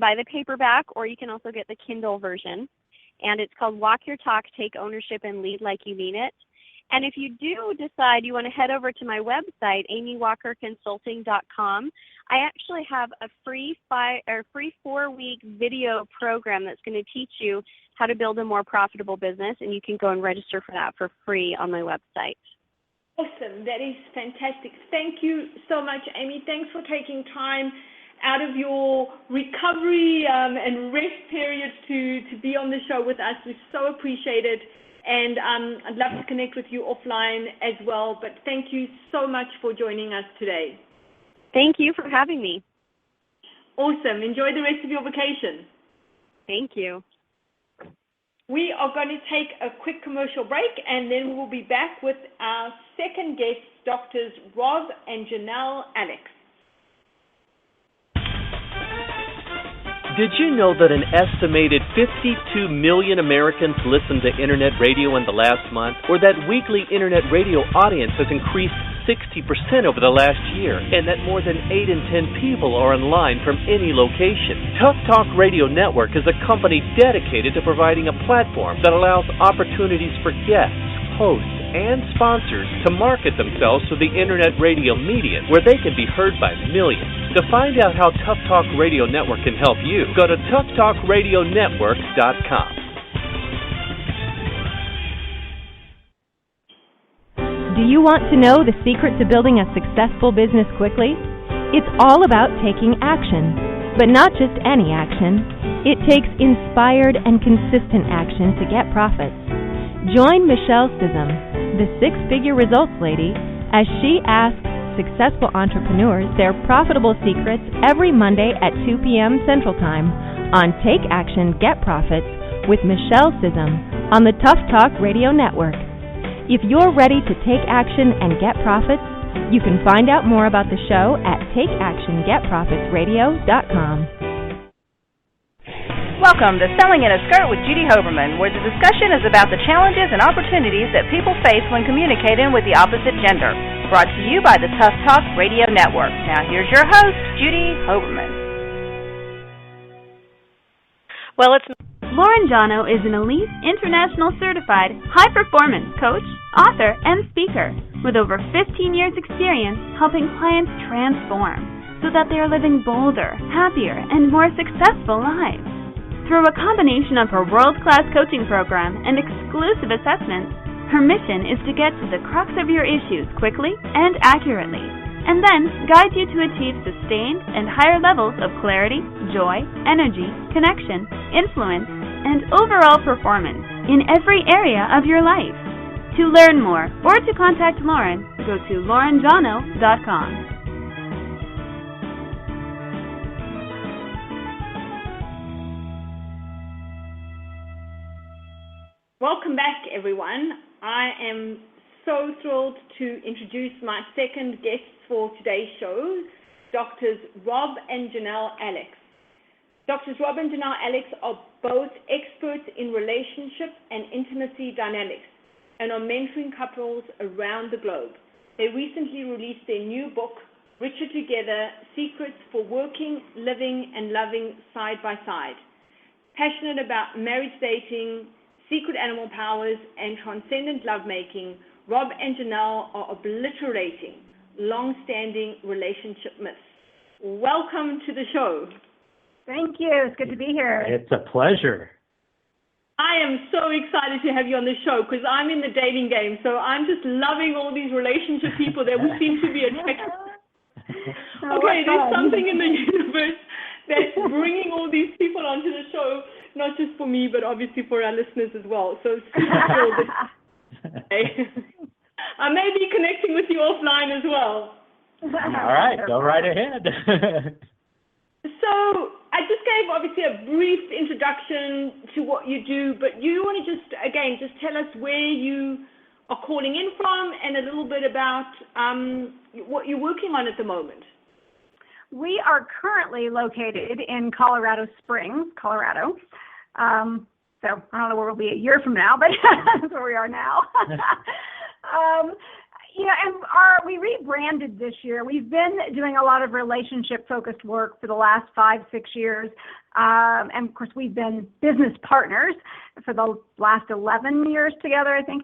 buy the paperback, or you can also get the Kindle version. And it's called Walk Your Talk, Take Ownership, and Lead Like You Mean It. And if you do decide you want to head over to my website, amywalkerconsulting.com, I actually have a free 4-week video program that's going to teach you how to build a more profitable business, and you can go and register for that for free on my website. Awesome. That is fantastic. Thank you so much, Amy. Thanks for taking time out of your recovery and rest period to be on the show with us. We so appreciate it. And I'd love to connect with you offline as well. But thank you so much for joining us today. Thank you for having me. Awesome. Enjoy the rest of your vacation. Thank you. We are going to take a quick commercial break, and then we'll be back with our second guest, Doctors Rob and Janelle Alex. Did you know that an estimated 52 million Americans listened to Internet radio in the last month? Or that weekly Internet radio audience has increased 60% over the last year? And that more than 8 in 10 people are online from any location? Tough Talk Radio Network is a company dedicated to providing a platform that allows opportunities for guests, hosts, and sponsors to market themselves to the Internet radio media where they can be heard by millions. To find out how Tough Talk Radio Network can help you, go to toughtalkradionetwork.com. Do you want to know the secret to building a successful business quickly? It's all about taking action, but not just any action. It takes inspired and consistent action to get profits. Join Michelle Sissom, the six-figure results lady, as she asks successful entrepreneurs their profitable secrets every Monday at 2 p.m. Central Time on Take Action, Get Profits with Michelle Sissom on the Tough Talk Radio Network. If you're ready to take action and get profits, you can find out more about the show at takeactiongetprofitsradio.com. Welcome to Selling in a Skirt with Judy Hoberman, where the discussion is about the challenges and opportunities that people face when communicating with the opposite gender. Brought to you by the Tough Talk Radio Network. Now here's your host, Judy Hoberman. Well, Lauren Jawno is an elite, international certified, high-performance coach, author, and speaker with over 15 years' experience helping clients transform so that they are living bolder, happier, and more successful lives. Through a combination of her world-class coaching program and exclusive assessments, her mission is to get to the crux of your issues quickly and accurately, and then guide you to achieve sustained and higher levels of clarity, joy, energy, connection, influence, and overall performance in every area of your life. To learn more or to contact Lauren, go to laurenjawno.com. Welcome back, everyone. I am so thrilled to introduce my second guests for today's show, Doctors Rob and Janelle Alex. Doctors Rob and Janelle Alex are both experts in relationship and intimacy dynamics and are mentoring couples around the globe. They recently released their new book, Richer Together: Secrets for Working, Living, and Loving Side by Side. Passionate about marriage dating, secret animal powers, and transcendent lovemaking, Rob and Janelle are obliterating long-standing relationship myths. Welcome to the show. Thank you. It's good to be here. It's a pleasure. I am so excited to have you on the show because I'm in the dating game, so I'm just loving all these relationship people that we seem to be attracted to. Okay, there's something in the universe that's bringing all these people onto the show, not just for me, but obviously for our listeners as well. So I may be connecting with you offline as well. All right, go right ahead. So I just gave obviously a brief introduction to what you do, but you want to just tell us where you are calling in from and a little bit about what you're working on at the moment. We are currently located in Colorado Springs, Colorado. So I don't know where we'll be a year from now, but that's where we are now. We rebranded this year. We've been doing a lot of relationship-focused work for the last 5-6 years, And of course, we've been business partners for the last 11 years together, I think.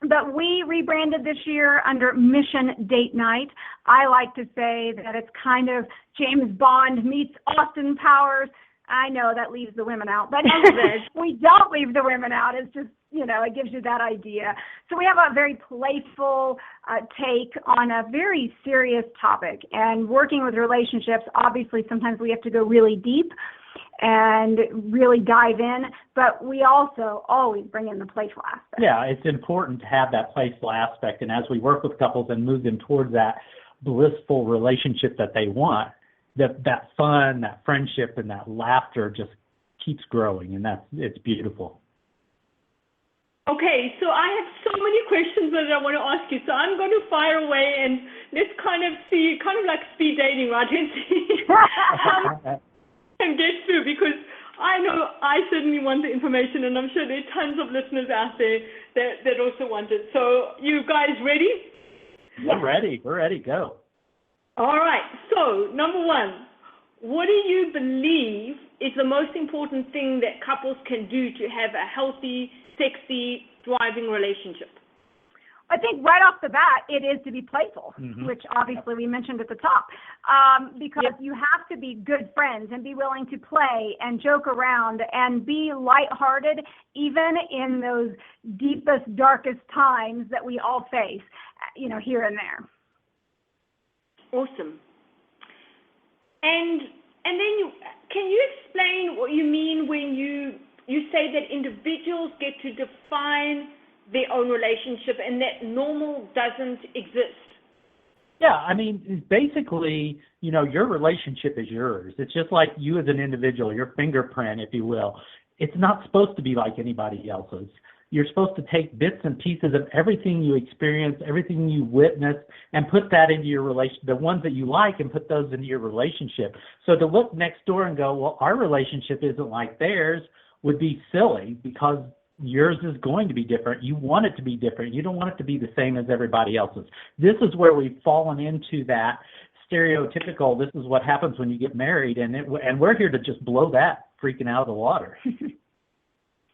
But we rebranded this year under Mission Date Night. I like to say that it's kind of James Bond meets Austin Powers. I know that leaves the women out, but we don't leave the women out. It's just, it gives you that idea. So we have a very playful take on a very serious topic. And working with relationships, obviously, sometimes we have to go really deep and really dive in, but we also always bring in the playful aspect. Yeah, it's important to have that playful aspect. And as we work with couples and move them towards that blissful relationship that they want, that fun, that friendship, and that laughter just keeps growing, and it's beautiful. Okay, so I have so many questions that I want to ask you. So I'm going to fire away and let's kind of like speed dating, right? And see and get through, because I know I certainly want the information, and I'm sure there are tons of listeners out there that also want it. So you guys ready? We're ready. We're ready. Go. All right. So, number one, what do you believe is the most important thing that couples can do to have a healthy, sexy, thriving relationship? I think right off the bat, it is to be playful, which obviously we mentioned at the top, because you have to be good friends and be willing to play and joke around and be lighthearted, even in those deepest, darkest times that we all face, here and there. Awesome. And then can you explain what you mean when you say that individuals get to define their own relationship and that normal doesn't exist? Yeah, I mean, basically, your relationship is yours. It's just like you as an individual, your fingerprint, if you will. It's not supposed to be like anybody else's. You're supposed to take bits and pieces of everything you experience, everything you witness, and put that into your relation, the ones that you like, and put those into your relationship. So to look next door and go, well, our relationship isn't like theirs, would be silly, because yours is going to be different. You want it to be different. You don't want it to be the same as everybody else's. This is where we've fallen into that stereotypical, this is what happens when you get married, and we're here to just blow that freaking out of the water.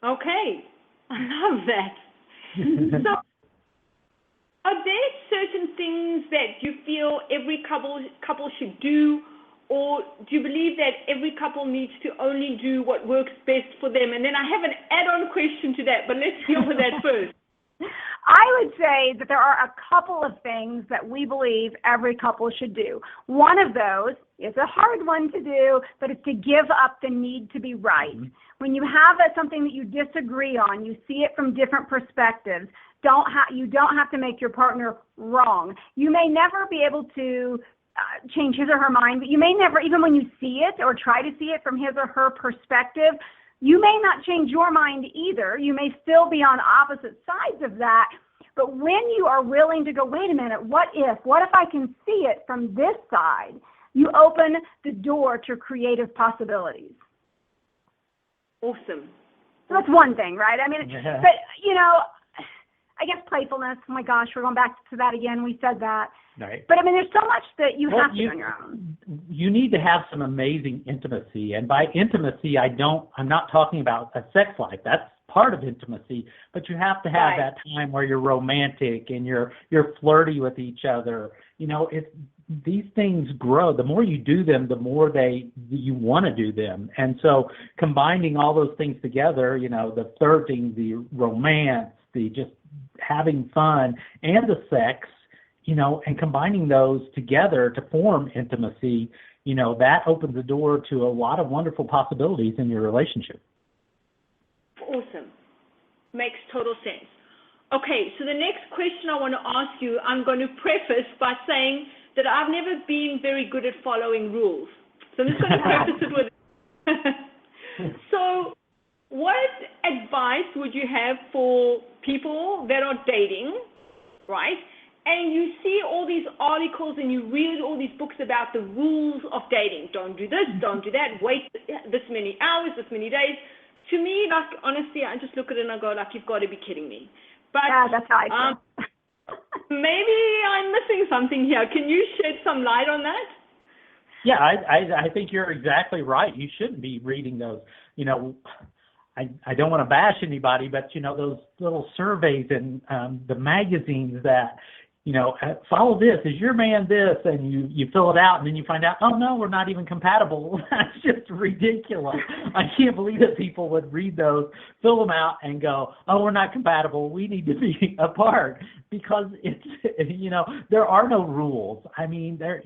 Okay. I love that. So, are there certain things that you feel every couple should do, or do you believe that every couple needs to only do what works best for them? And then I have an add-on question to that, but let's deal with that first. I would say that there are a couple of things that we believe every couple should do. One of those is a hard one to do, but it's to give up the need to be right. When you have something that you disagree on, you see it from different perspectives, you don't have to make your partner wrong. You may never be able to change his or her mind, but you may never, even when you see it or try to see it from his or her perspective, you may not change your mind either. You may still be on opposite sides of that. But when you are willing to go, wait a minute, what if I can see it from this side? You open the door to creative possibilities. Awesome. So that's one thing, right? I mean, but, I guess playfulness, oh my gosh, we're going back to that again. We said that. Right. But, I mean, there's so much that you have to do on your own. You need to have some amazing intimacy. And by intimacy, I'm not talking about a sex life. That's part of intimacy. But you have to have that time where you're romantic and you're flirty with each other. These things grow. The more you do them, the more you want to do them. And so combining all those things together, the flirting, the romance, the just having fun, and the sex, and combining those together to form intimacy, that opens the door to a lot of wonderful possibilities in your relationship. Awesome. Makes total sense. Okay, so the next question I want to ask you, I'm going to preface by saying that I've never been very good at following rules. So I'm just going to preface it with So what advice would you have for people that are dating, right? And you see all these articles and you read all these books about the rules of dating. Don't do this, don't do that, wait this many hours, this many days. To me, honestly, I just look at it and I go, you've got to be kidding me. But yeah, that's how I feel. Maybe I'm missing something here. Can you shed some light on that? Yeah, I think you're exactly right. You shouldn't be reading those. I don't want to bash anybody, but those little surveys in the magazines that follow this, is your man this, and you fill it out, and then you find out, oh no, we're not even compatible. That's just ridiculous. I can't believe that people would read those, fill them out, and go, oh, we're not compatible, we need to be apart, because it's there are no rules. I mean, there's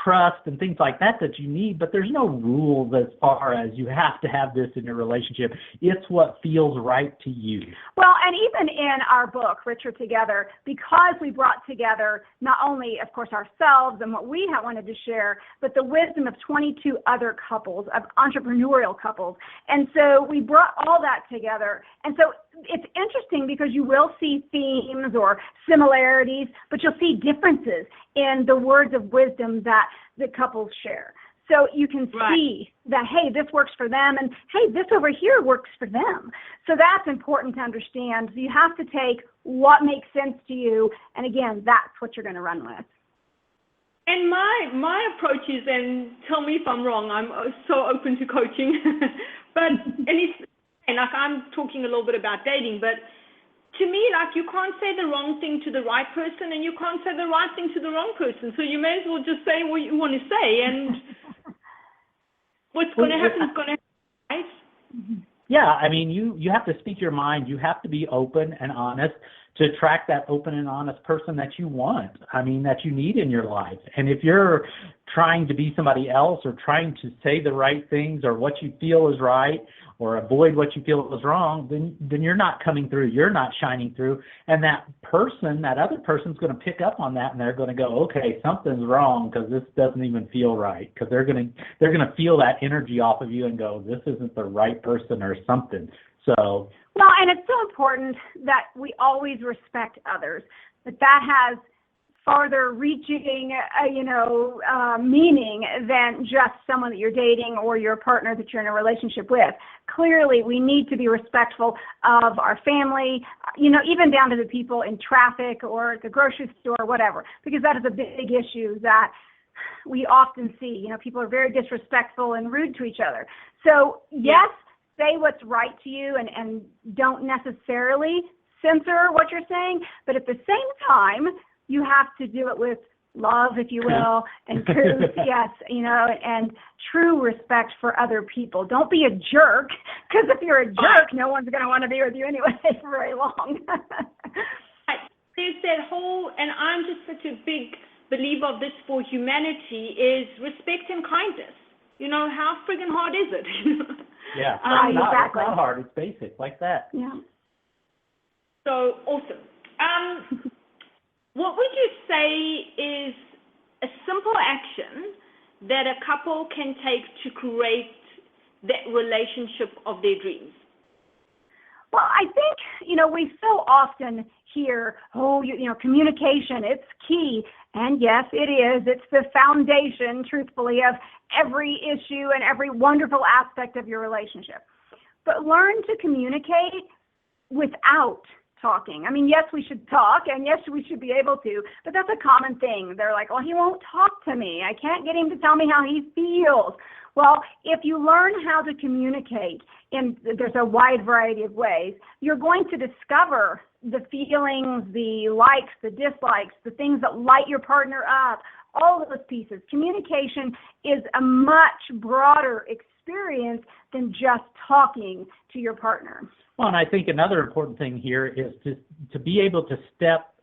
trust and things like that you need, but there's no rules as far as you have to have this in your relationship. It's what feels right to you. Well, and even in our book, Richer Together, because we brought together not only, of course, ourselves and what we wanted to share, but the wisdom of 22 other couples, of entrepreneurial couples. And so we brought all that together. And so it's interesting because you will see themes or similarities, but you'll see differences in the words of wisdom that the couples share. So you can see that, hey, this works for them, and hey, this over here works for them. So that's important to understand. So you have to take what makes sense to you, and again, that's what you're going to run with. And my approach is, and tell me if I'm wrong, I'm so open to coaching, but like I'm talking a little bit about dating, but to me, like, you can't say the wrong thing to the right person, and you can't say the right thing to the wrong person. So you may as well just say what you want to say, and what's going to happen is going to happen, right? Yeah, I mean, you have to speak your mind. You have to be open and honest to attract that open and honest person that you want, that you need in your life. And if you're trying to be somebody else, or trying to say the right things, or what you feel is right, or avoid what you feel is wrong, then you're not coming through. You're not shining through. And that other person's going to pick up on that, and they're going to go, okay, something's wrong, because this doesn't even feel right. Because they're going to feel that energy off of you and go, this isn't the right person or something. So. Well, and it's so important that we always respect others. That has farther reaching, meaning than just someone that you're dating or your partner that you're in a relationship with. Clearly, we need to be respectful of our family, even down to the people in traffic or at the grocery store, whatever, because that is a big issue that we often see. People are very disrespectful and rude to each other. So, yes, say what's right to you and don't necessarily censor what you're saying, but at the same time, you have to do it with love, if you will, and truth, yes, and true respect for other people. Don't be a jerk, because if you're a jerk, no one's going to want to be with you anyway for very long. There's that whole, and I'm just such a big believer of this for humanity, is respect and kindness. How friggin' hard is it? Yeah, exactly. It's not hard. It's basic, like that. Yeah. So, awesome. What would you say is a simple action that a couple can take to create that relationship of their dreams? Well, I think, we so often hear, communication, it's key. And yes, it is. It's the foundation, truthfully, of every issue and every wonderful aspect of your relationship. But learn to communicate without talking. Yes, we should talk, and yes, we should be able to, but that's a common thing. They're like, well, he won't talk to me. I can't get him to tell me how he feels. Well, if you learn how to communicate, and there's a wide variety of ways, you're going to discover the feelings, the likes, the dislikes, the things that light your partner up, all of those pieces. Communication is a much broader experience than just talking to your partner. Well, and I think another important thing here is to be able to step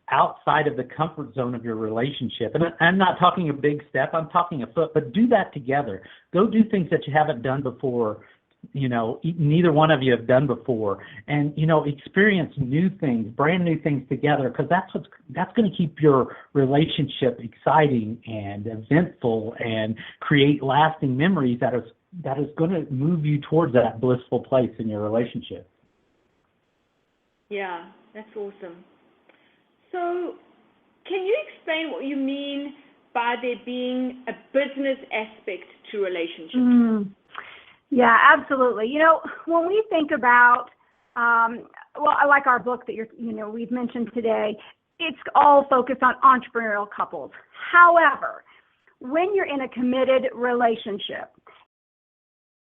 outside of the comfort zone of your relationship. And I'm not talking a big step, I'm talking a foot, but do that together. Go do things that you haven't done before, neither one of you have done before. And, experience new things, brand new things together, because that's going to keep your relationship exciting and eventful and create lasting memories that is going to move you towards that blissful place in your relationship. Yeah, that's awesome. So can you explain what you mean by there being a business aspect to relationships? Yeah, absolutely. When we think about, I like our book that we've mentioned today, it's all focused on entrepreneurial couples. However, when you're in a committed relationship.